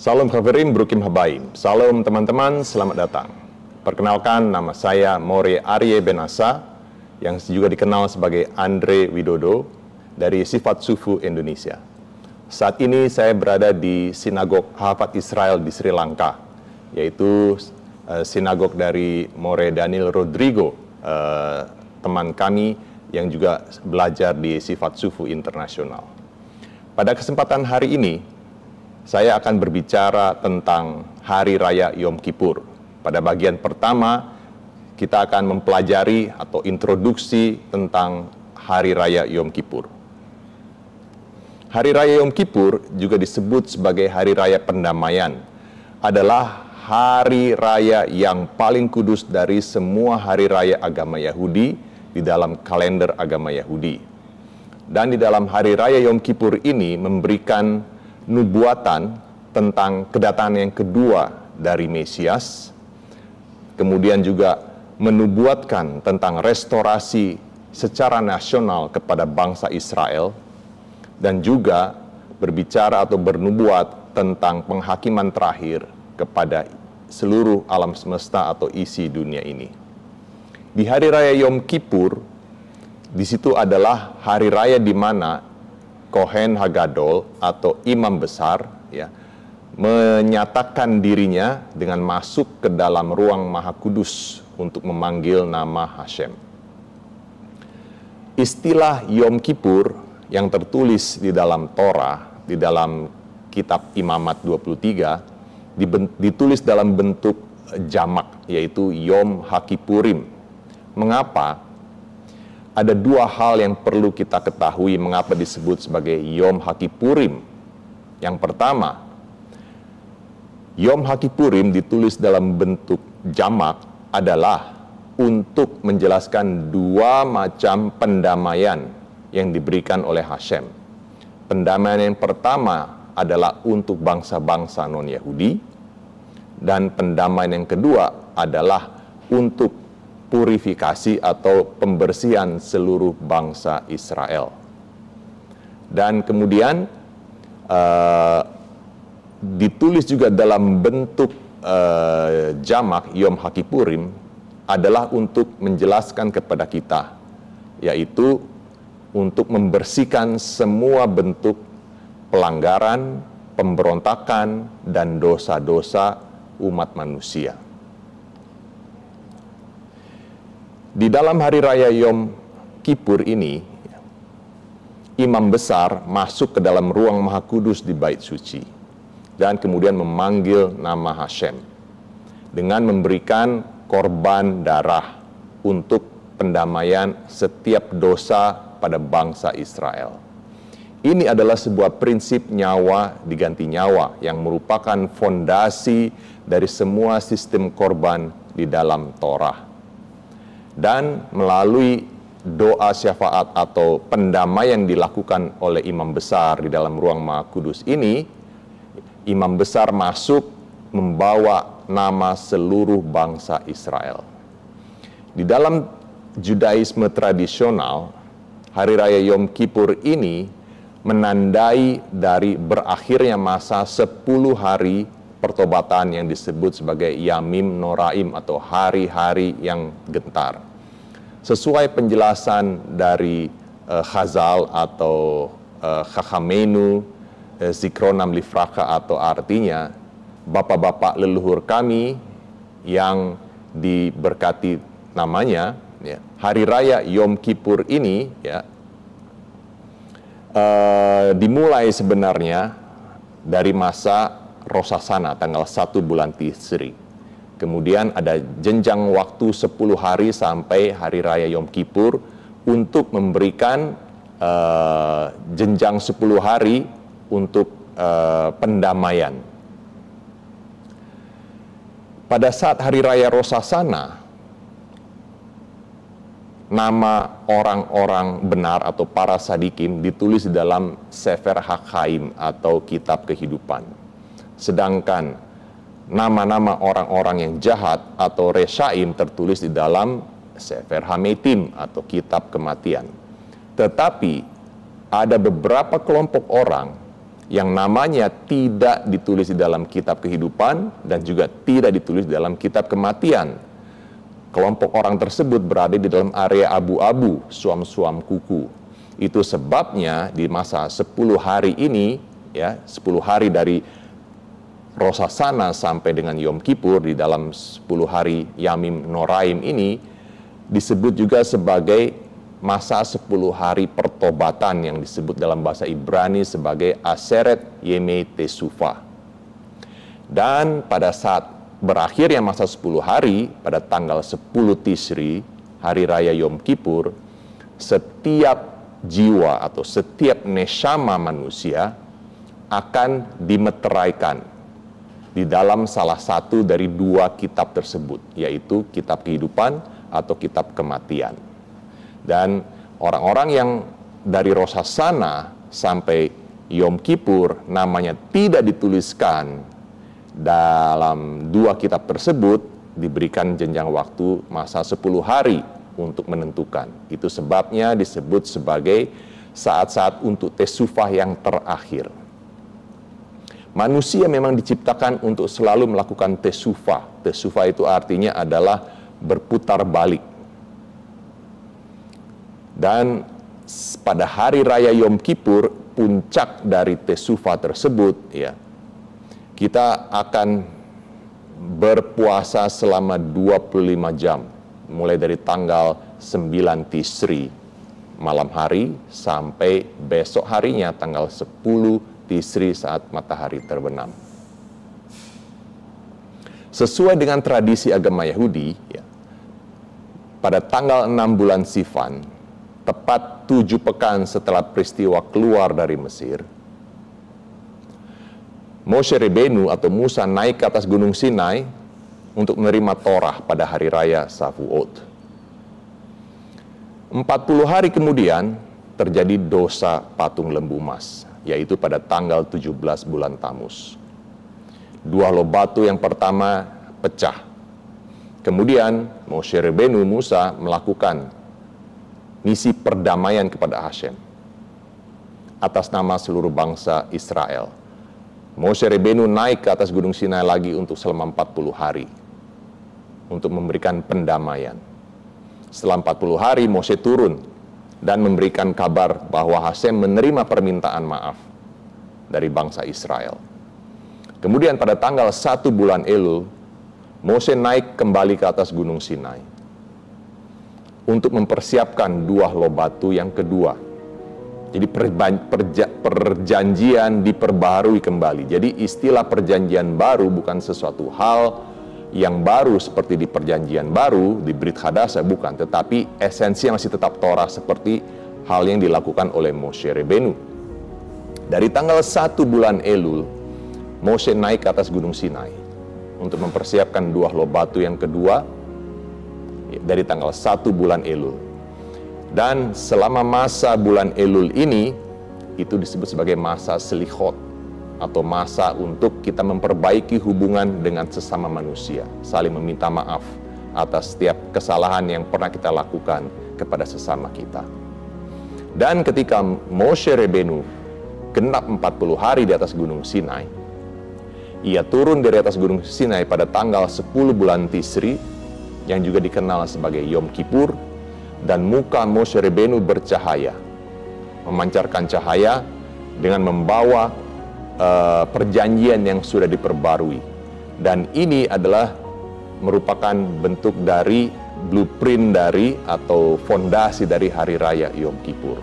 Salam Khaverim Brukim Habaim. Salam teman-teman, selamat datang. Perkenalkan, nama saya More Arye Benasa, yang juga dikenal sebagai Andre Widodo dari Sifat Sufu Indonesia. Saat ini saya berada di Sinagog Hafat Israel di Sri Lanka, yaitu sinagog dari More Daniel Rodrigo, teman kami yang juga belajar di Sifat Sufu Internasional. Pada kesempatan hari ini, saya akan berbicara tentang Hari Raya Yom Kippur. Pada bagian pertama, kita akan mempelajari atau introduksi tentang Hari Raya Yom Kippur. Hari Raya Yom Kippur juga disebut sebagai Hari Raya Pendamaian, adalah hari raya yang paling kudus dari semua hari raya agama Yahudi di dalam kalender agama Yahudi. Dan di dalam Hari Raya Yom Kippur ini memberikan nubuatan tentang kedatangan yang kedua dari Mesias, kemudian juga menubuatkan tentang restorasi secara nasional kepada bangsa Israel, dan juga berbicara atau bernubuat tentang penghakiman terakhir kepada seluruh alam semesta atau isi dunia ini. Di Hari Raya Yom Kippur, di situ adalah hari raya di mana Kohen Hagadol atau imam besar menyatakan dirinya dengan masuk ke dalam ruang Maha Kudus untuk memanggil nama Hashem. Istilah Yom Kippur yang tertulis di dalam Torah, di dalam kitab Imamat 23, ditulis dalam bentuk jamak, yaitu Yom HaKippurim. Mengapa? Ada dua hal yang perlu kita ketahui mengapa disebut sebagai Yom HaKippurim. Yang pertama, Yom HaKippurim ditulis dalam bentuk jamak adalah untuk menjelaskan dua macam pendamaian yang diberikan oleh Hashem. Pendamaian yang pertama adalah untuk bangsa-bangsa non-Yahudi, dan pendamaian yang kedua adalah untuk purifikasi atau pembersihan seluruh bangsa Israel. Dan kemudian ditulis juga dalam bentuk jamak Yom HaKippurim adalah untuk menjelaskan kepada kita, yaitu untuk membersihkan semua bentuk pelanggaran, pemberontakan, dan dosa-dosa umat manusia. Di dalam Hari Raya Yom Kippur ini, imam besar masuk ke dalam ruang Maha Kudus di Bait Suci dan kemudian memanggil nama Hashem dengan memberikan korban darah untuk pendamaian setiap dosa pada bangsa Israel. Ini adalah sebuah prinsip nyawa diganti nyawa yang merupakan fondasi dari semua sistem korban di dalam Torah. Dan melalui doa syafaat atau pendamaian yang dilakukan oleh imam besar di dalam ruang Maha Kudus ini, imam besar masuk membawa nama seluruh bangsa Israel. Di dalam Judaisme tradisional, Hari Raya Yom Kippur ini menandai dari berakhirnya masa 10 hari pertobatan yang disebut sebagai Yamim Noraim atau hari-hari yang gentar. Sesuai penjelasan dari Chazal atau Chachamenu Zikronam Lifraka, atau artinya bapak-bapak leluhur kami yang diberkati namanya, Hari Raya Yom Kippur ini dimulai sebenarnya dari masa Rosh Hashanah tanggal 1 bulan Tishri. Kemudian ada jenjang waktu 10 hari sampai Hari Raya Yom Kippur untuk memberikan jenjang 10 hari untuk pendamaian. Pada saat Hari Raya Rosh Hashanah, nama orang-orang benar atau para sadikim ditulis di dalam Sefer HaChaim atau Kitab Kehidupan. Sedangkan nama-nama orang-orang yang jahat atau resyaim tertulis di dalam Sefer HaMetim atau Kitab Kematian. Tetapi ada beberapa kelompok orang yang namanya tidak ditulis di dalam kitab kehidupan dan juga tidak ditulis di dalam kitab kematian. Kelompok orang tersebut berada di dalam area abu-abu, suam-suam kuku. Itu sebabnya di masa 10 hari ini, ya, 10 hari dari Rosh Hashanah sampai dengan Yom Kippur, di dalam 10 hari Yamim Noraim ini disebut juga sebagai masa 10 hari pertobatan yang disebut dalam bahasa Ibrani sebagai Aseret Yemei Teshuva. Dan pada saat berakhirnya masa 10 hari, pada tanggal 10 Tishri, hari raya Yom Kippur, setiap jiwa atau setiap neshama manusia akan dimeteraikan di dalam salah satu dari 2 kitab tersebut, yaitu kitab kehidupan atau kitab kematian. Dan orang-orang yang dari Rosh Hashanah sampai Yom Kippur namanya tidak dituliskan dalam 2 kitab tersebut, diberikan jenjang waktu masa 10 hari untuk menentukan. Itu sebabnya disebut sebagai saat-saat untuk tesufah yang terakhir. Manusia memang diciptakan untuk selalu melakukan tesufah. Tesufah itu artinya adalah berputar balik. Dan pada hari raya Yom Kippur, puncak dari tesufah tersebut, ya, kita akan berpuasa selama 25 jam, mulai dari tanggal 9 Tishri malam hari sampai besok harinya tanggal 10 Tishri saat matahari terbenam. Sesuai dengan tradisi agama Yahudi, ya, pada tanggal 6 bulan Sivan, tepat 7 pekan setelah peristiwa keluar dari Mesir, Moshe Rabbeinu atau Musa naik ke atas gunung Sinai untuk menerima Torah pada hari raya Shavuot. 40 hari kemudian terjadi dosa patung lembu emas, yaitu pada tanggal 17 bulan Tammuz. 2 loh batu yang pertama pecah. Kemudian Moshe Rabbeinu Musa melakukan misi perdamaian kepada Hashem atas nama seluruh bangsa Israel. Moshe Rabbeinu naik ke atas gunung Sinai lagi untuk selama 40 hari untuk memberikan pendamaian. Setelah 40 hari Moshe turun dan memberikan kabar bahwa Hashem menerima permintaan maaf dari bangsa Israel. Kemudian pada tanggal 1 bulan Elul, Moshe naik kembali ke atas gunung Sinai untuk mempersiapkan 2 loh batu yang kedua. Jadi perjanjian diperbarui kembali. Jadi istilah perjanjian baru bukan sesuatu hal yang baru seperti di perjanjian baru, di Brit Hadasah, bukan. Tetapi esensinya masih tetap Torah seperti hal yang dilakukan oleh Moshe Rabbeinu. Dari tanggal 1 bulan Elul, Moshe naik ke atas gunung Sinai untuk mempersiapkan 2 loh batu yang kedua dari tanggal 1 bulan Elul. Dan selama masa bulan Elul ini, itu disebut sebagai masa selichot, atau masa untuk kita memperbaiki hubungan dengan sesama manusia, saling meminta maaf atas setiap kesalahan yang pernah kita lakukan kepada sesama kita. Dan ketika Moshe Rabbeinu genap 40 hari di atas gunung Sinai, ia turun dari atas gunung Sinai pada tanggal 10 bulan Tishri, yang juga dikenal sebagai Yom Kippur, dan muka Moshe Rabbeinu bercahaya, memancarkan cahaya dengan membawa perjanjian yang sudah diperbarui. Dan ini adalah merupakan bentuk dari blueprint dari atau fondasi dari hari raya Yom Kippur.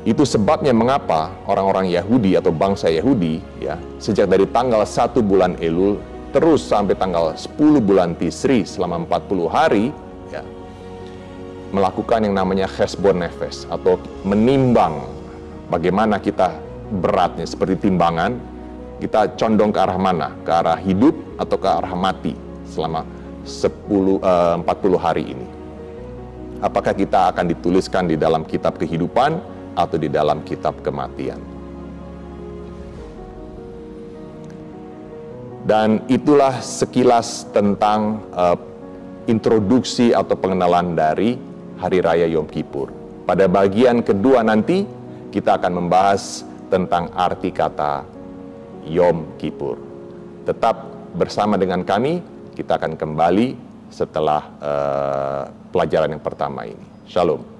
Itu sebabnya mengapa orang-orang Yahudi atau bangsa Yahudi, ya, sejak dari tanggal 1 bulan Elul terus sampai tanggal 10 bulan Tishri selama 40 hari, ya, melakukan yang namanya chesbon nefesh, atau menimbang bagaimana kita beratnya, seperti timbangan, kita condong ke arah mana, ke arah hidup atau ke arah mati selama 40 hari ini. Apakah kita akan dituliskan di dalam kitab kehidupan atau di dalam kitab kematian? Dan itulah sekilas tentang introduksi atau pengenalan dari Hari Raya Yom Kippur. Pada bagian kedua nanti, kita akan membahas tentang arti kata Yom Kippur. Tetap bersama dengan kami, kita akan kembali setelah pelajaran yang pertama ini. Shalom.